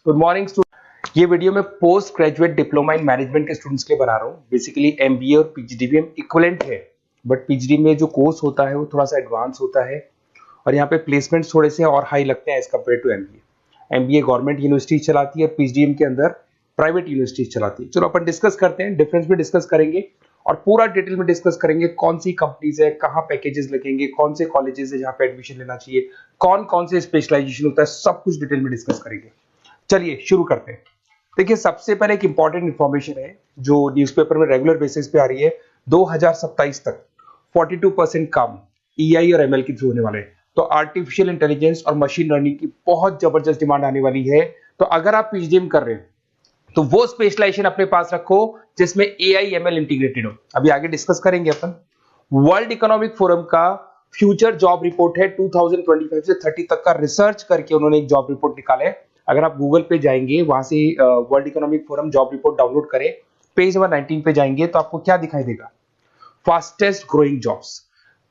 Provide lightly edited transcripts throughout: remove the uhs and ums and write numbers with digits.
Good morning student. ये video मैं post graduate diploma in management के स्टूडेंट्स के लिए बना रहा हूँ। बेसिकली एमबीए और पीजीडीबीएम इक्विवेलेंट है, बट पीजीडी में जो कोर्स होता है वो थोड़ा सा एडवांस होता है और यहाँ पे प्लेसमेंट्स थोड़े से और हाई लगते हैं as compared to MBA. MBA government university चलाती है, पीजीडीएम के अंदर प्राइवेट यूनिवर्सिटी चलाती है। चलो अपन डिस्कस करते हैं, डिफरेंस भी डिस्कस करेंगे और पूरा डिटेल में डिस्कस करेंगे कौन सी कंपनीज है, कहाँ पैकेजेस लगेंगे, कौन से कॉलेजेस है जहाँ पे एडमिशन लेना चाहिए, कौन कौन से स्पेशलाइजेशन होता है, सब कुछ डिटेल में डिस्कस करेंगे। चलिए शुरू करते हैं। देखिए सबसे पहले एक इंपॉर्टेंट इंफॉर्मेशन है जो न्यूज़पेपर में रेगुलर बेसिस पे आ रही है। 2027 तक 42% काम ईआई और एमएल के थ्रू होने वाले हैं। तो आर्टिफिशियल इंटेलिजेंस और मशीन लर्निंग की बहुत जबरदस्त डिमांड आने वाली है। तो अगर आप पीजीडीएम कर रहे हैं तो वो स्पेशलाइजेशन अपने पास रखो जिसमें एआई एमएल इंटीग्रेटेड हो। अभी आगे डिस्कस करेंगे अपन। वर्ल्ड इकोनॉमिक फोरम का फ्यूचर जॉब रिपोर्ट है 2025 से 30 तक का रिसर्च करके उन्होंने एक जॉब रिपोर्ट निकाला है। अगर आप गूगल पे जाएंगे वहां से world economic forum job report download करें, पेज नंबर 19 पे जाएंगे तो आपको क्या दिखाई देगा, फास्टेस्ट ग्रोइंग जॉब्स।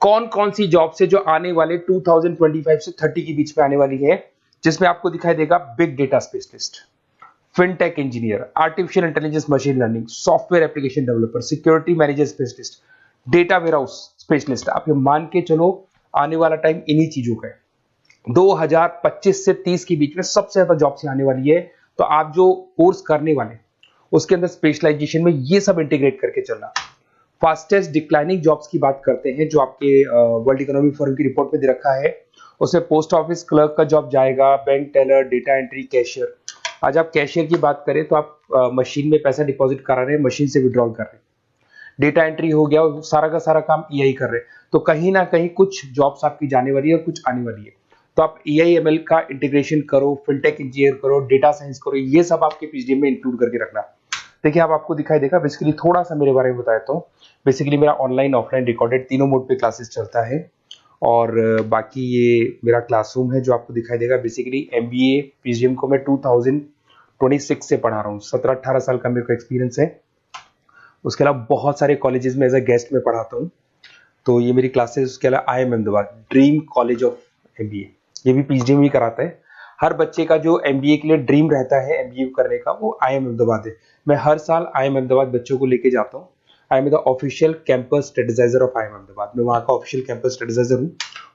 कौन कौन सी जॉब्स है जो आने वाले 2025 से 30 के बीच में आने वाली है, जिसमें आपको दिखाई देगा big data specialist, fintech engineer, artificial intelligence machine learning, software application developer, security manager specialist, data warehouse specialist. आप ये मान के चलो आने वाला टाइम इन्हीं चीजों का है। 2025 से 30 के बीच में सबसे ज्यादा जॉब्स आने वाली है। तो आप जो कोर्स करने वाले उसके अंदर स्पेशलाइजेशन में ये सब इंटीग्रेट करके चलना। फास्टेस्ट डिक्लाइनिंग जॉब्स की बात करते हैं जो आपके वर्ल्ड इकोनॉमिक फोरम की रिपोर्ट में दे रखा है। उसमें पोस्ट ऑफिस क्लर्क का जॉब जाएगा, bank teller, data entry, cashier. आज आप कैशियर की बात करें तो आप मशीन में पैसा डिपॉजिट करा रहे हैं, मशीन से विड्रॉल कर रहे हैं। डेटा एंट्री हो गया, सारा का सारा काम ईआई कर रहे हैं। तो कहीं ना कहीं कुछ जॉब्स आपकी जाने वाली है और कुछ आने वाली है। तो आप एआई एमएल का इंटीग्रेशन करो, फिनटेक इंजीनियर करो, डेटा साइंस करो, ये सब आपके पीजीडीएम में इंक्लूड करके रखना। देखिए अब आपको दिखाई देगा। बेसिकली थोड़ा सा मेरे बारे में बताया तो बेसिकली मेरा ऑनलाइन ऑफलाइन रिकॉर्डेड तीनों मोड पे क्लासेस चलता है और बाकी ये मेरा क्लासरूम है जो आपको दिखाई देगा। बेसिकली एमबीए पीजीडीएम को मैं 2026 से पढ़ा रहा हूँ। 17-18 साल का मेरे को एक्सपीरियंस है। उसके अलावा बहुत सारे कॉलेजेस में एज अ गेस्ट में पढ़ाता हूँ। तो ये मेरी क्लासेस, उसके अलावा IIM Ahmedabad dream college of MBA, ये भी पीजीडीएम ही कराता है। हर बच्चे का जो एमबीए के लिए ड्रीम रहता है एमबीए करने का, वो आईएम अहमदाबाद है। मैं हर साल आईएम अहमदाबाद बच्चों को लेके जाता हूँ। I am the official campus strategizer of IIM Ahmedabad. मैं वहाँ का ऑफिशियल कैंपस स्ट्रेटेजाइजर हूँ।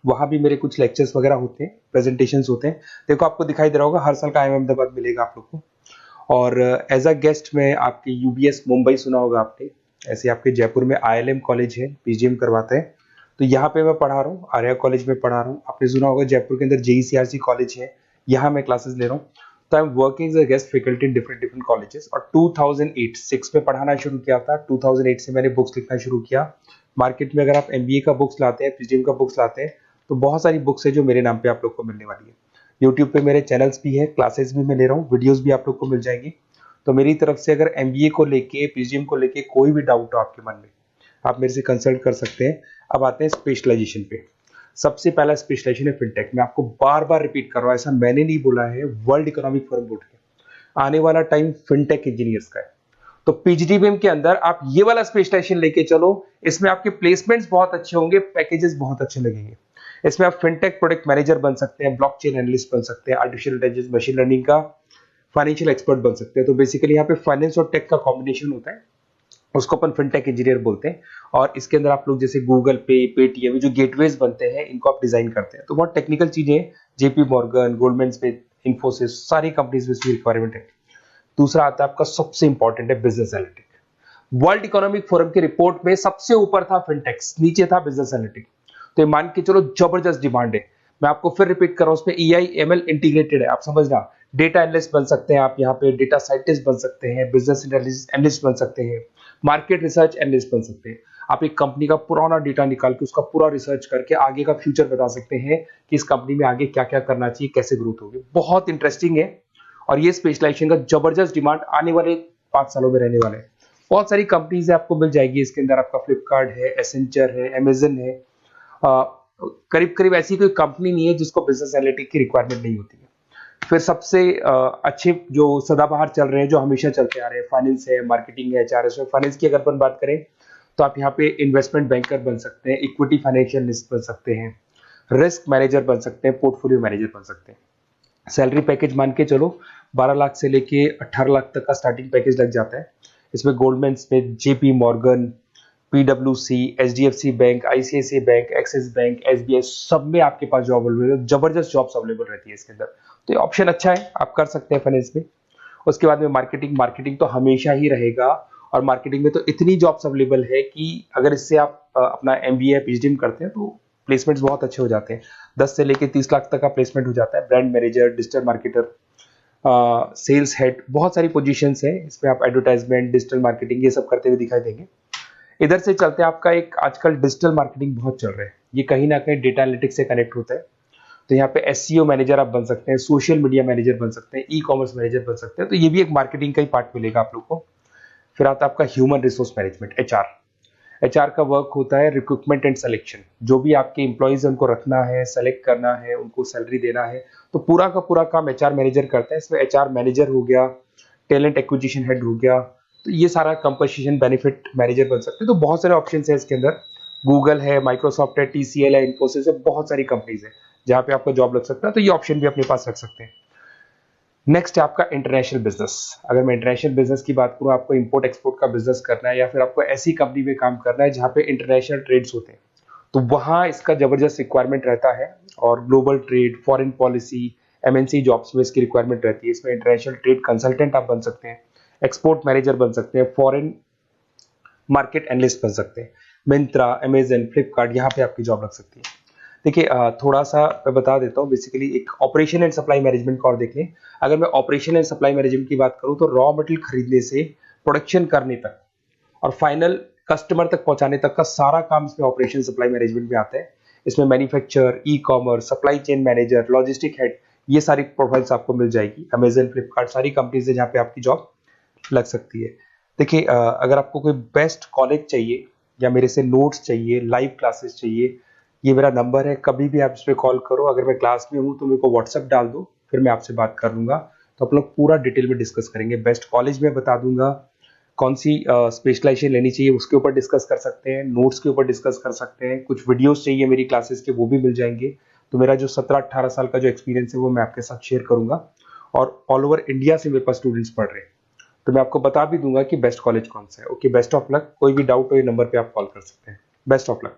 वहाँ भी मेरे कुछ लेक्चर्स वगैरह होते हैं, प्रेजेंटेशंस होते हैं। देखो आपको दिखाई दे रहा होगा, हर साल का आईएम अहमदाबाद मिलेगा आप लोग को। और एज अ गेस्ट में आपके यूबीएस मुंबई सुना होगा आपने, ऐसे आपके जयपुर में आईएलएम कॉलेज है, पीजीडीएम करवाता है। तो यहाँ पे मैं पढ़ा रहा हूँ, आर्या कॉलेज में पढ़ा रहा हूँ। आपने सुना होगा जयपुर के अंदर जेईसीआरसी कॉलेज है, यहाँ मैं क्लासेस ले रहा हूँ। तो I am working as a guest faculty in different different colleges. और 2008-6 में पढ़ाना शुरू किया था। 2008 से मैंने बुक्स लिखना शुरू किया। मार्केट में अगर आप एमबीए का बुक्स लाते हैं, पीजीडीएम का बुक्स लाते हैं, तो बहुत सारी बुक्स है जो मेरे नाम पे आप लोग को मिलने वाली है। यूट्यूब पे मेरे चैनल्स भी है, क्लासेस भी मैं ले रहा हूँ, वीडियोज भी आप लोग को मिल जाएंगी। तो मेरी तरफ से अगर एमबीए को लेके, पीजीडीएम को लेके कोई भी डाउट हो आपके मन में, आप मेरे से कंसल्ट कर सकते हैं। अब आते हैं स्पेशलाइजेशन पे। सबसे पहला स्पेशलाइजेशन है फिनटेक। मैं आपको बार बार रिपीट कर रहा हूँ, ऐसा मैंने नहीं बोला है, वर्ल्ड इकोनॉमिक फोरम बोर्ड के। आने वाला टाइम फिनटेक इंजीनियर्स का है। तो पीजीडीबीएम के अंदर आप ये वाला स्पेशलाइजेशन लेके चलो। इसमें आपके प्लेसमेंट्स बहुत अच्छे होंगे, पैकेजेस बहुत अच्छे लगेंगे। इसमें आप फिनटेक प्रोडक्ट मैनेजर बन सकते हैं, ब्लॉकचेन एनालिस्ट बन सकते हैं, आर्टिफिशियल इंटेलिजेंस मशीन लर्निंग का फाइनेंशियल एक्सपर्ट बन सकते हैं। तो बेसिकली यहाँ पे फाइनेंस और टेक का कॉम्बिनेशन होता है, उसको अपन फिनटेक इंजीनियर बोलते हैं। और इसके अंदर आप लोग जैसे गूगल पे, पेटीएम, जो गेटवेज बनते हैं, इनको आप डिजाइन करते हैं। तो बहुत टेक्निकल चीजें हैं। JP Morgan, Goldman Smith, Infosys, सारी कंपनीज में इसकी रिक्वायरमेंट है। दूसरा आता है आपका सबसे इंपॉर्टेंट है business analytic. World economic forum की रिपोर्ट में सबसे ऊपर था फिनटेक्स, नीचे था बिजनेस एनालिटिक। तो ये मान के चलो जबरदस्त डिमांड है। मैं आपको फिर रिपीट कर रहा हूं, उसमें ईआई एमएल इंटीग्रेटेड है। आप समझना, डेटा एनालिस्ट बन सकते हैं आप, यहाँ पे डेटा साइंटिस्ट बन सकते हैं, बिजनेस एनालिस्ट बन सकते हैं, मार्केट रिसर्च एनालिस्ट बन सकते हैं। आप एक कंपनी का पुराना डेटा निकाल के उसका पूरा रिसर्च करके आगे का फ्यूचर बता सकते हैं कि इस कंपनी में आगे क्या क्या करना चाहिए, कैसे ग्रोथ होगी। बहुत इंटरेस्टिंग है और ये स्पेशलाइजेशन का जबरदस्त डिमांड आने वाले 5 सालों में रहने वाले हैं। बहुत सारी कंपनीज आपको मिल जाएगी इसके अंदर। आपका फ्लिपकार्ट है, एसेंचर है, अमेजन है। करीब करीब ऐसी कोई कंपनी नहीं है जिसको बिजनेस एनालिटिक की रिक्वायरमेंट नहीं होती है। फिर सबसे अच्छे जो सदाबहार चल रहे हैं, जो हमेशा चलते आ रहे हैं, फाइनेंस है, मार्केटिंग है, एचआर है। फाइनेंस की अगर अपन बात करें तो आप यहाँ पे इन्वेस्टमेंट बैंकर बन सकते हैं, इक्विटी फाइनेंशियल एनालिस्ट बन सकते हैं, रिस्क मैनेजर बन सकते हैं, पोर्टफोलियो मैनेजर बन सकते हैं। सैलरी पैकेज मान के चलो 12 लाख से लेके 18 लाख तक का स्टार्टिंग पैकेज लग जाता है। इसमें गोल्डमैन स्मिथ, जेपी मॉर्गन, पीडब्ल्यूसी, HDFC bank, ICICI bank, Axis bank, SBI, सब में आपके पास जॉब अवेलेबल है। जबरदस्त जॉब्स अवेलेबल रहती है इसके अंदर, तो ये ऑप्शन अच्छा है, आप कर सकते हैं फाइनेंस में। उसके बाद में मार्केटिंग, मार्केटिंग तो हमेशा ही रहेगा, और मार्केटिंग में तो इतनी जॉब्स अवेलेबल है कि अगर इससे आप अपना एमबीए पीएचडी करते हैं तो प्लेसमेंट्स बहुत अच्छे हो जाते हैं। 10 से लेके 30 लाख तक का प्लेसमेंट हो जाता है। Brand manager, digital marketer, sales head, बहुत सारी पोजीशंस है इसमें। आप एडवर्टाइजमेंट, डिजिटल मार्केटिंग, ये सब करते हुए दिखाई देंगे। इधर से चलते हैं, आपका एक आजकल डिजिटल मार्केटिंग बहुत चल रहा है, ये कहीं ना कहीं डेटा एनालिटिक्स से कनेक्ट होता है। तो यहाँ पे एसईओ मैनेजर आप बन सकते हैं, सोशल मीडिया मैनेजर बन सकते हैं, ई कॉमर्स मैनेजर बन सकते हैं, तो ये भी एक मार्केटिंग का ही पार्ट मिलेगा आप लोग को। फिर आता है आपका human resource management, HR. HR का वर्क होता है रिक्रूटमेंट एंड सिलेक्शन। जो भी आपके एम्प्लॉइज उनको रखना है, सेलेक्ट करना है, उनको सैलरी देना है, तो पूरा का पूरा काम एचआर मैनेजर करता है। इसमें एचआर मैनेजर हो गया, टैलेंट एक्विजिशन हेड हो गया, तो ये सारा कंपोजिशन बेनिफिट मैनेजर बन सकते हैं। तो बहुत सारे ऑप्शन है इसके अंदर। गूगल है, माइक्रोसॉफ्ट है, टीसीएल है, इन्फोसिस है, बहुत सारी कंपनीज है जहां पे आपका जॉब लग सकता है, तो ये ऑप्शन भी अपने पास रख सकते हैं। नेक्स्ट है आपका इंटरनेशनल बिजनेस। अगर मैं इंटरनेशनल बिजनेस की बात करूं, आपको इंपोर्ट एक्सपोर्ट का बिजनेस करना है, या फिर आपको ऐसी कंपनी में काम करना है जहां पे इंटरनेशनल ट्रेड्स होते हैं, तो वहां इसका जबरदस्त रिक्वायरमेंट रहता है। और global trade, foreign policy, MNC jobs में इसकी रिक्वायरमेंट रहती है। इसमें इंटरनेशनल ट्रेड कंसल्टेंट आप बन सकते हैं, एक्सपोर्ट मैनेजर बन सकते हैं, फॉरेन मार्केट एनालिस्ट बन सकते हैं। मिंत्रा, अमेजन, फ्लिपकार्ट, यहाँ पे आपकी जॉब लग सकती है। देखिए थोड़ा सा मैं बता देता हूँ। बेसिकली एक ऑपरेशन एंड सप्लाई मैनेजमेंट का और देख लें। अगर मैं ऑपरेशन एंड सप्लाई मैनेजमेंट की बात करूँ, तो रॉ मटेरियल खरीदने से प्रोडक्शन करने तक और फाइनल कस्टमर तक पहुंचाने तक का सारा काम इसमें ऑपरेशन सप्लाई मैनेजमेंट में आता है। इसमें manufacture, e commerce, supply chain manager, logistic head, ये सारी प्रोफाइल्स आपको मिल जाएगी। अमेजन, फ्लिपकार्ट, सारी कंपनीज है जहाँ पे आपकी जॉब लग सकती है। देखिए अगर आपको कोई बेस्ट कॉलेज चाहिए, या मेरे से नोट्स चाहिए, लाइव क्लासेस चाहिए, ये मेरा नंबर है, कभी भी आप इस पर कॉल करो। अगर मैं क्लास में हूँ तो मेरे को व्हाट्सएप डाल दो, फिर मैं आपसे बात कर लूंगा। तो आप लोग पूरा डिटेल में डिस्कस करेंगे। बेस्ट कॉलेज में बता दूंगा, कौन सी स्पेशलाइजेशन लेनी चाहिए उसके ऊपर डिस्कस कर सकते हैं, नोट्स के ऊपर डिस्कस कर सकते हैं। कुछ वीडियोस चाहिए मेरी क्लासेस के, वो भी मिल जाएंगे। तो मेरा जो 17-18 साल का जो एक्सपीरियंस है वो मैं आपके साथ शेयर करूंगा। और ऑल ओवर इंडिया से मेरे पास स्टूडेंट्स पढ़ रहे हैं, तो मैं आपको बता भी दूंगा कि बेस्ट कॉलेज कौन सा है। Okay, best of luck. कोई भी डाउट हो ये नंबर पे आप कॉल कर सकते हैं। Best of luck.